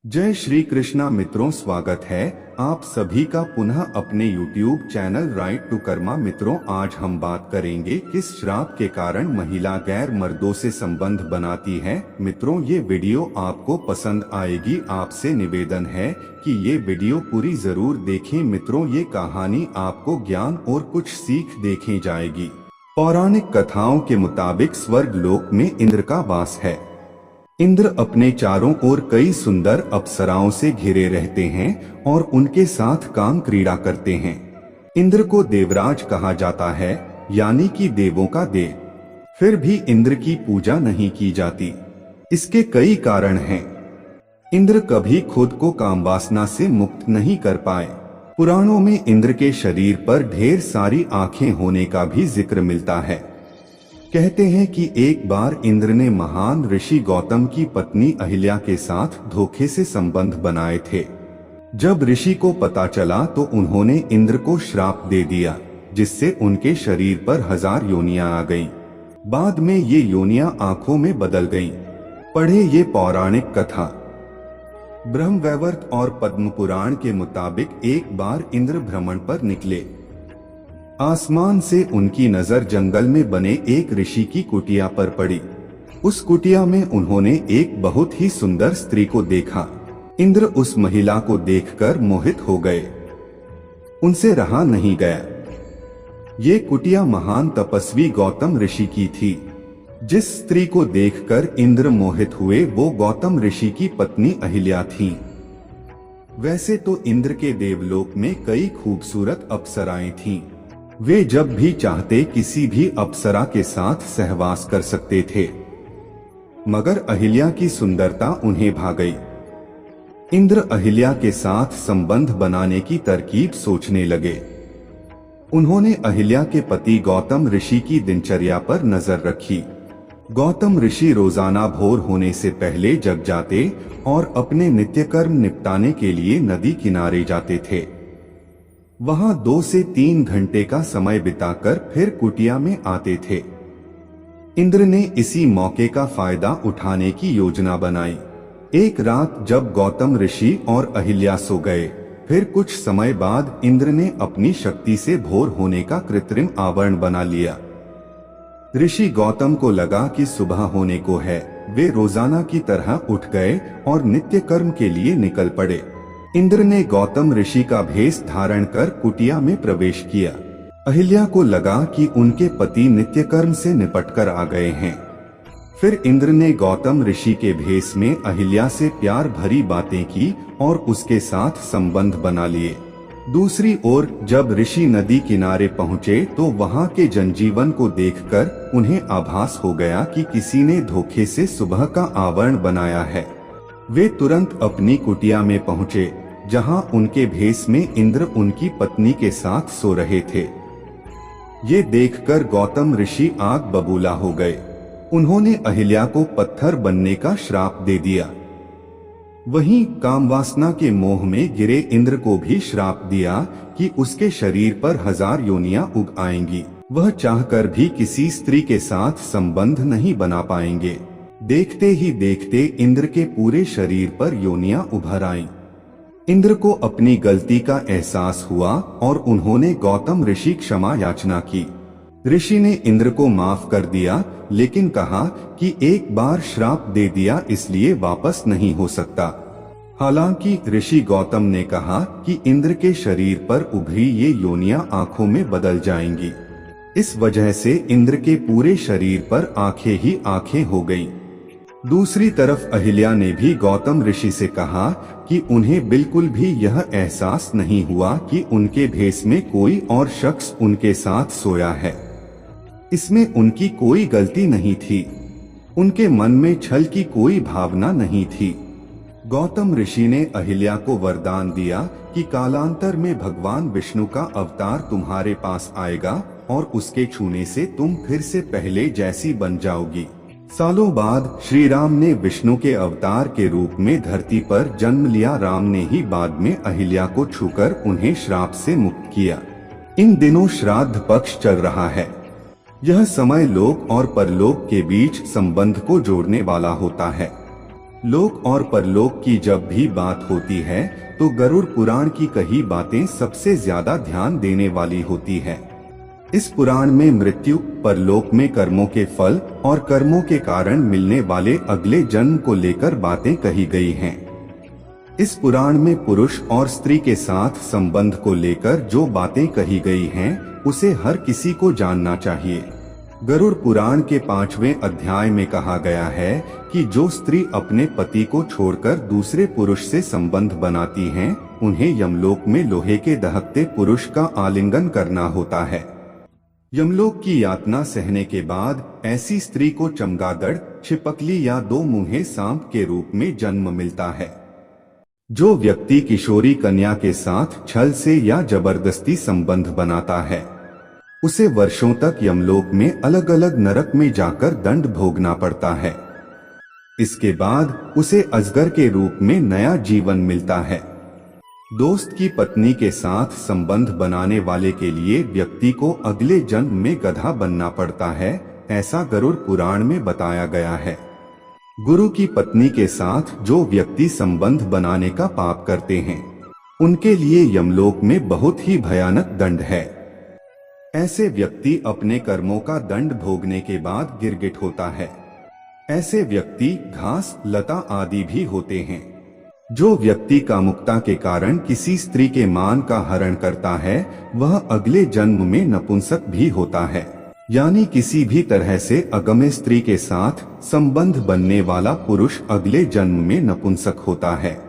जय श्री कृष्णा मित्रों, स्वागत है आप सभी का पुनः अपने YouTube channel right to Karma. मित्रों, आज हम बात करेंगे किस श्राप के कारण महिला गैर मर्दों से संबंध बनाती है। मित्रों, ये वीडियो आपको पसंद आएगी। आपसे निवेदन है कि ये वीडियो पूरी जरूर देखें। मित्रों, ये कहानी आपको ज्ञान और कुछ सीख देके जाएगी। पौराणिक कथाओं के मुताबिक स्वर्ग लोक में इंद्र का वास है। इंद्र अपने चारों ओर कई सुंदर अप्सराओं से घिरे रहते हैं और उनके साथ काम क्रीड़ा करते हैं। इंद्र को देवराज कहा जाता है, यानी कि देवों का देव। फिर भी इंद्र की पूजा नहीं की जाती। इसके कई कारण हैं। इंद्र कभी खुद को कामवासना से मुक्त नहीं कर पाए। पुराणों में इंद्र के शरीर पर ढेर सारी आंखें होने का भी जिक्र मिलता है। कहते हैं कि एक बार इंद्र ने महान ऋषि गौतम की पत्नी अहिल्या के साथ धोखे से संबंध बनाए थे। जब ऋषि को पता चला तो उन्होंने इंद्र को श्राप दे दिया, जिससे उनके शरीर पर 1000 योनियां आ गईं। बाद में ये योनियां आंखों में बदल गईं। पढ़े ये पौराणिक कथा। ब्रह्मवैवर्त और पद्म पुराण के मुताबिक एक बार इंद्र भ्रमण पर निकले। आसमान से उनकी नजर जंगल में बने एक ऋषि की कुटिया पर पड़ी। उस कुटिया में उन्होंने एक बहुत ही सुंदर स्त्री को देखा। इंद्र उस महिला को देखकर मोहित हो गए। उनसे रहा नहीं गया। ये कुटिया महान तपस्वी गौतम ऋषि की थी। जिस स्त्री को देखकर इंद्र मोहित हुए वो गौतम ऋषि की पत्नी अहिल्या थी। वैसे तो इंद्र के देवलोक में कई खूबसूरत अप्सराएं थीं। वे जब भी चाहते किसी भी अप्सरा के साथ सहवास कर सकते थे, मगर अहिल्या की सुंदरता उन्हें भा गई। इंद्र अहिल्या के साथ संबंध बनाने की तरकीब सोचने लगे। उन्होंने अहिल्या के पति गौतम ऋषि की दिनचर्या पर नजर रखी। गौतम ऋषि रोजाना भोर होने से पहले जग जाते और अपने नित्य कर्म निपटाने के लिए नदी किनारे जाते थे। वहां 2 से 3 घंटे का समय बिताकर फिर कुटिया में आते थे। इंद्र ने इसी मौके का फायदा उठाने की योजना बनाई। एक रात जब गौतम ऋषि और अहिल्या सो गए, फिर कुछ समय बाद इंद्र ने अपनी शक्ति से भोर होने का कृत्रिम आवरण बना लिया। ऋषि गौतम को लगा कि सुबह होने को है। वे रोजाना की तरह उठ गए और नित्य कर्म के लिए निकल पड़े। इंद्र ने गौतम ऋषि का भेष धारण कर कुटिया में प्रवेश किया। अहिल्या को लगा कि उनके पति नित्य कर्म से निपटकर आ गए हैं। फिर इंद्र ने गौतम ऋषि के भेष में अहिल्या से प्यार भरी बातें की और उसके साथ संबंध बना लिए। दूसरी ओर जब ऋषि नदी किनारे पहुँचे तो वहाँ के जनजीवन को देखकर उन्हें आभास हो गया कि किसी ने धोखे से सुबह का आवरण बनाया है। वे तुरंत अपनी कुटिया में पहुँचे, जहां उनके भेष में इंद्र उनकी पत्नी के साथ सो रहे थे। ये देखकर गौतम ऋषि आग बबूला हो गए। उन्होंने अहिल्या को पत्थर बनने का श्राप दे दिया। वहीं कामवासना के मोह में गिरे इंद्र को भी श्राप दिया कि उसके शरीर पर 1000 योनियां उग आएंगी। वह चाहकर भी किसी स्त्री के साथ संबंध नहीं बना पाएंगे। देखते ही देखते इंद्र के पूरे शरीर पर योनियां उभर आईं। इंद्र को अपनी गलती का एहसास हुआ और उन्होंने गौतम ऋषि क्षमा याचना की। ऋषि ने इंद्र को माफ कर दिया, लेकिन कहा कि एक बार श्राप दे दिया इसलिए वापस नहीं हो सकता। हालांकि ऋषि गौतम ने कहा कि इंद्र के शरीर पर उभरी ये योनियां आंखों में बदल जाएंगी। इस वजह से इंद्र के पूरे शरीर पर आंखें ही आंखें हो गईं। दूसरी तरफ अहिल्या ने भी गौतम ऋषि से कहा कि उन्हें बिल्कुल भी यह एहसास नहीं हुआ कि उनके भेष में कोई और शख्स उनके साथ सोया है। इसमें उनकी कोई गलती नहीं थी। उनके मन में छल की कोई भावना नहीं थी। गौतम ऋषि ने अहिल्या को वरदान दिया कि कालांतर में भगवान विष्णु का अवतार तुम्हारे पास आएगा और उसके छूने से तुम फिर से पहले जैसी बन जाओगी। सालों बाद श्री राम ने विष्णु के अवतार के रूप में धरती पर जन्म लिया। राम ने ही बाद में अहिल्या को छूकर उन्हें श्राप से मुक्त किया। इन दिनों श्राद्ध पक्ष चल रहा है। यह समय लोक और परलोक के बीच संबंध को जोड़ने वाला होता है। लोक और परलोक की जब भी बात होती है तो गरुड़ पुराण की कही बातें सबसे ज्यादा ध्यान देने वाली होती है। इस पुराण में मृत्यु, परलोक में कर्मों के फल और कर्मों के कारण मिलने वाले अगले जन्म को लेकर बातें कही गई हैं। इस पुराण में पुरुष और स्त्री के साथ संबंध को लेकर जो बातें कही गई हैं, उसे हर किसी को जानना चाहिए। गरुड़ पुराण के 5वें अध्याय में कहा गया है कि जो स्त्री अपने पति को छोड़कर दूसरे पुरुष से संबंध बनाती हैं, उन्हें यमलोक में लोहे के दहकते पुरुष का आलिंगन करना होता है। यमलोक की यातना सहने के बाद ऐसी स्त्री को चमगादड़, छिपकली या दो मुंहे सांप के रूप में जन्म मिलता है। जो व्यक्ति किशोरी कन्या के साथ छल से या जबरदस्ती संबंध बनाता है, उसे वर्षों तक यमलोक में अलग अलग नरक में जाकर दंड भोगना पड़ता है। इसके बाद उसे अजगर के रूप में नया जीवन मिलता है। दोस्त की पत्नी के साथ संबंध बनाने वाले के लिए व्यक्ति को अगले जन्म में गधा बनना पड़ता है, ऐसा गरुड़ पुराण में बताया गया है। गुरु की पत्नी के साथ जो व्यक्ति संबंध बनाने का पाप करते हैं, उनके लिए यमलोक में बहुत ही भयानक दंड है। ऐसे व्यक्ति अपने कर्मों का दंड भोगने के बाद गिरगिट होता है। ऐसे व्यक्ति घास, लता आदि भी होते हैं। जो व्यक्ति कामुकता के कारण किसी स्त्री के मान का हरण करता है, वह अगले जन्म में नपुंसक भी होता है, यानी किसी भी तरह से अगम्य स्त्री के साथ संबंध बनने वाला पुरुष अगले जन्म में नपुंसक होता है।